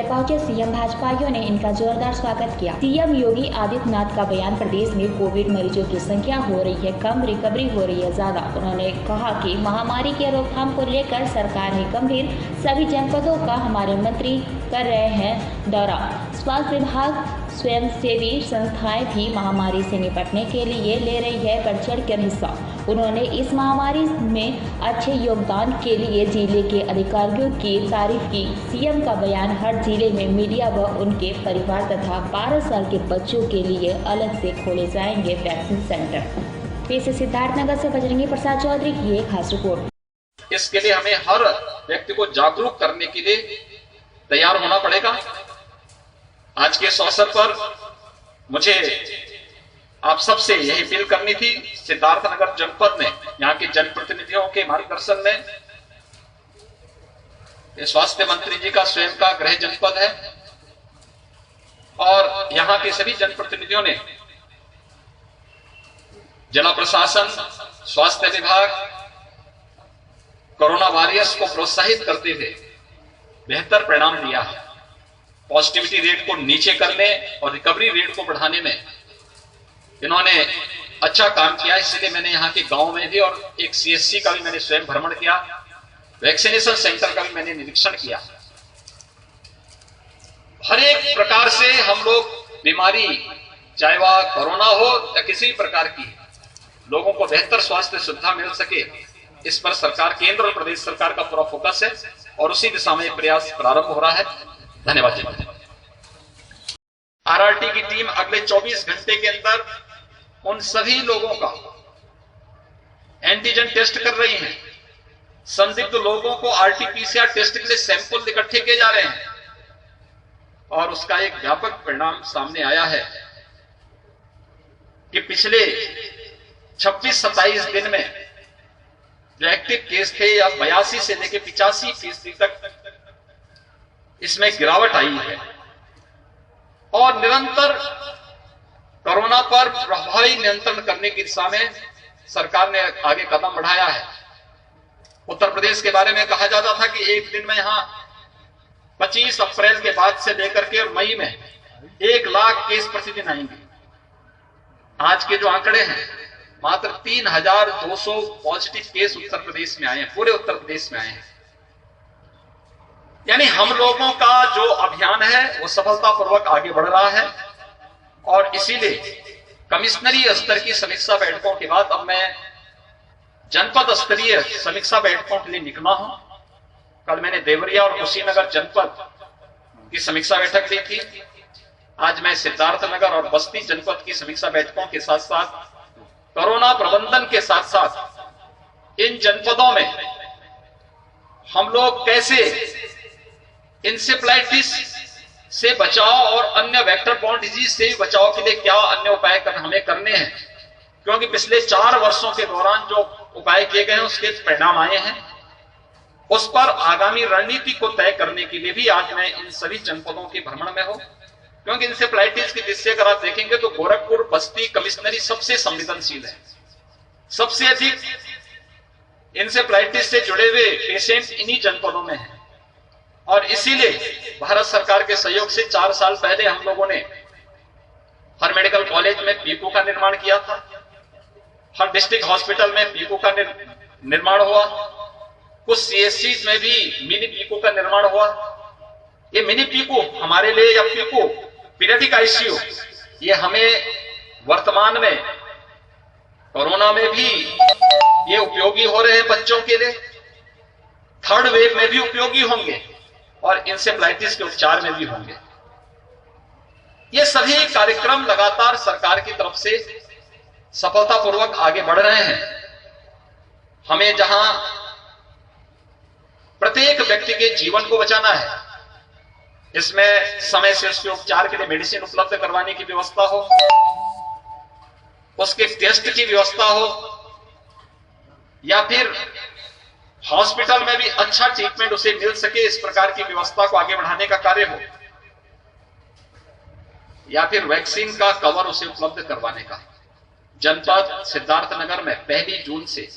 पहुंचे सीएम भाजपाइयों ने इनका जोरदार स्वागत किया। सीएम योगी आदित्यनाथ का बयान, प्रदेश में कोविड मरीजों की संख्या हो रही है कम, रिकवरी हो रही है ज्यादा। उन्होंने कहा कि महामारी के रोकथाम को लेकर सरकार है गंभीर, सभी जनपदों का हमारे मंत्री कर रहे हैं दौरा। स्वास्थ्य विभाग, स्वयंसेवी संस्थाएं भी महामारी से निपटने के लिए ले रही है बढ़ चढ़ कर हिस्सा। उन्होंने इस महामारी में अच्छे योगदान के लिए जिले के अधिकारियों की तारीफ की। सीएम का बयान, हर जिले में मीडिया व उनके परिवार तथा 12 साल के बच्चों के लिए अलग से खोले जाएंगे वैक्सीन सेंटर। पेश सिद्धार्थनगर से बजरंगी प्रसाद चौधरी की एक खास रिपोर्ट। इसके लिए हमें हर व्यक्ति को जागरूक करने के लिए तैयार होना पड़ेगा। आज के इस अवसर पर मुझे आप सबसे यही अपील करनी थी। सिद्धार्थनगर जनपद में यहाँ के जनप्रतिनिधियों के मार्गदर्शन में, स्वास्थ्य मंत्री जी का स्वयं का गृह जनपद है और यहाँ के सभी जनप्रतिनिधियों ने जिला प्रशासन, स्वास्थ्य विभाग कोरोना वॉरियर्स को प्रोत्साहित करते हुए बेहतर परिणाम दिया है। पॉजिटिविटी रेट को नीचे करने और रिकवरी रेट को बढ़ाने में इन्होंने अच्छा काम किया। इसलिए मैंने यहाँ के गांव में भी और एक सीएससी का भी मैंने स्वयं भ्रमण किया, वैक्सीनेशन सेंटर का भी मैंने निरीक्षण किया। हर एक प्रकार से हम लोग बीमारी, चाहे वह कोरोना हो या किसी भी प्रकार की, लोगों को बेहतर स्वास्थ्य सुविधा मिल सके, इस पर सरकार, केंद्र और प्रदेश सरकार का पूरा फोकस है और उसी दिशा में प्रयास प्रारंभ हो रहा है। धन्यवाद जी। आरआरटी की टीम अगले 24 घंटे के अंदर उन सभी लोगों का एंटीजन टेस्ट कर रही है। संदिग्ध लोगों को आरटीपीसीआर टेस्ट के लिए सैंपल इकट्ठे किए जा रहे हैं और उसका एक व्यापक परिणाम सामने आया है कि पिछले 26-27 दिन में जो एक्टिव केस थे या 82 से लेकर 85% तक इसमें गिरावट आई है और निरंतर कोरोना पर प्रभावी नियंत्रण करने की दिशा में सरकार ने आगे कदम बढ़ाया है। उत्तर प्रदेश के बारे में कहा जाता था कि एक दिन में यहां 25 अप्रैल के बाद से लेकर के मई में 1 लाख केस प्रतिदिन आएंगे। आज के जो आंकड़े हैं, मात्र 3200 पॉजिटिव केस उत्तर प्रदेश में आए हैं, पूरे उत्तर प्रदेश में आए हैं। यानी हम लोगों का जो अभियान है वो सफलतापूर्वक आगे बढ़ रहा है और इसीलिए कमिश्नरी स्तर की समीक्षा बैठकों के बाद अब मैं जनपद स्तरीय समीक्षा बैठकों के लिए निकला हूं। कल मैंने देवरिया और कुशीनगर जनपद की समीक्षा बैठक ली थी। आज मैं सिद्धार्थनगर और बस्ती जनपद की समीक्षा बैठकों के साथ साथ कोरोना प्रबंधन के साथ साथ इन जनपदों में हम लोग कैसे इंसेफ्लाइटिस से बचाव और अन्य वेक्टर बॉर्न डिजीज से बचाव के लिए क्या अन्य उपाय हमें करने हैं, क्योंकि पिछले 4 वर्षों के दौरान जो उपाय किए गए हैं उसके परिणाम आए हैं। उस पर आगामी रणनीति को तय करने के लिए भी आज मैं इन सभी जनपदों के भ्रमण में हूं, क्योंकि इंसेफ्लाइटिस की दृष्टि अगर आप देखेंगे तो गोरखपुर, बस्ती, कमिश्नरी सबसे संवेदनशील है। सबसे अधिक इंसेफ्लाइटिस से जुड़े हुए पेशेंट इन्हीं जनपदों में हैं और इसीलिए भारत सरकार के सहयोग से 4 साल पहले हम लोगों ने हर मेडिकल कॉलेज में पीकू का निर्माण किया था। हर डिस्ट्रिक्ट हॉस्पिटल में पीकू का निर्माण हुआ। कुछ सीएससी में भी मिनी पीकू का निर्माण हुआ। ये मिनी पीकू हमारे लिए, या पीकू पीरियडिक आईसीयू, ये हमें वर्तमान में कोरोना में भी ये उपयोगी हो रहे हैं बच्चों के लिए, थर्ड वेव में भी उपयोगी होंगे और इंसेफ्लाइटिस के उपचार में भी होंगे। ये सभी कार्यक्रम लगातार सरकार की तरफ से सफलतापूर्वक आगे बढ़ रहे हैं। हमें जहां प्रत्येक व्यक्ति के जीवन को बचाना है, इसमें समय से उसके उपचार के लिए मेडिसिन उपलब्ध करवाने की व्यवस्था हो, उसके टेस्ट की व्यवस्था हो, या फिर हॉस्पिटल में भी अच्छा ट्रीटमेंट उसे मिल सके, इस प्रकार की व्यवस्था को आगे बढ़ाने का कार्य हो, या फिर वैक्सीन का कवर उसे उपलब्ध करवाने का। जनपद सिद्धार्थनगर में 1 जून से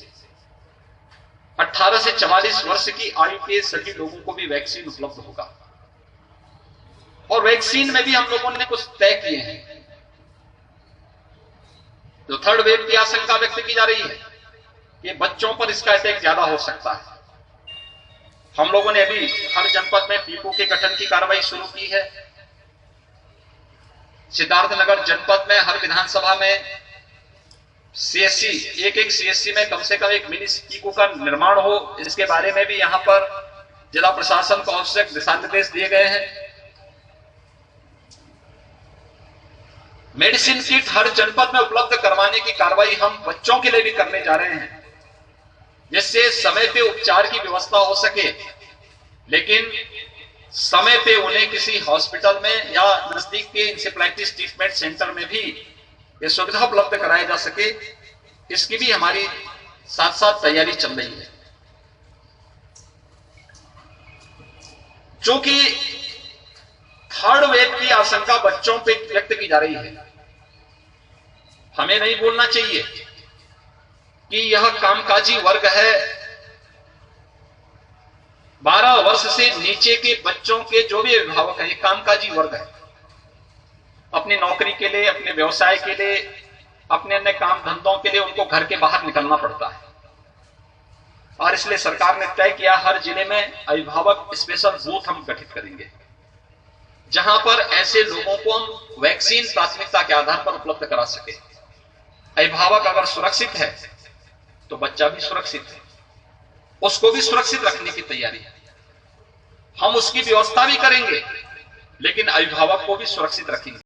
18 से 44 वर्ष की आयु के सभी लोगों को भी वैक्सीन उपलब्ध होगा। और वैक्सीन में भी हम लोगों ने कुछ तय किए हैं। जो थर्ड वेव की आशंका व्यक्त की जा रही है कि बच्चों पर इसका अटैक ज्यादा हो सकता है। हम लोगों ने अभी हर जनपद में पीपू के गठन की कार्रवाई शुरू की है। सिद्धार्थनगर जनपद में हर विधानसभा में सीएससी, एक सीएससी में कम से कम एक मिनी पीपू का निर्माण हो, इसके बारे में भी यहां पर जिला प्रशासन को आवश्यक दिशा निर्देश दिए गए हैं। मेडिसिन किट हर जनपद में उपलब्ध करवाने की कार्रवाई हम बच्चों के लिए भी करने जा रहे हैं, जिससे समय पे उपचार की व्यवस्था हो सके, लेकिन समय पे उन्हें किसी हॉस्पिटल में या नजदीक के इंसेफ्लाइटिस ट्रीटमेंट सेंटर में भी ये सुविधा उपलब्ध कराई जा सके, इसकी भी हमारी साथ साथ तैयारी चल रही है। चूंकि थर्ड वेव की आशंका बच्चों पे व्यक्त की जा रही है, हमें नहीं बोलना चाहिए कि यह कामकाजी वर्ग है। 12 वर्ष से नीचे के बच्चों के जो भी अभिभावक हैं, ये कामकाजी वर्ग है। अपनी नौकरी के लिए, अपने व्यवसाय के लिए, अपने अन्य काम धंधों के लिए उनको घर के बाहर निकलना पड़ता है, और इसलिए सरकार ने तय किया हर जिले में अभिभावक स्पेशल बूथ हम गठित करेंगे, जहां पर ऐसे लोगों को हम वैक्सीन प्राथमिकता के आधार पर उपलब्ध करा सके। अभिभावक अगर सुरक्षित है तो बच्चा भी सुरक्षित है, उसको भी सुरक्षित रखने की तैयारी है। हम उसकी व्यवस्था भी करेंगे, लेकिन अभिभावक को भी सुरक्षित रखेंगे।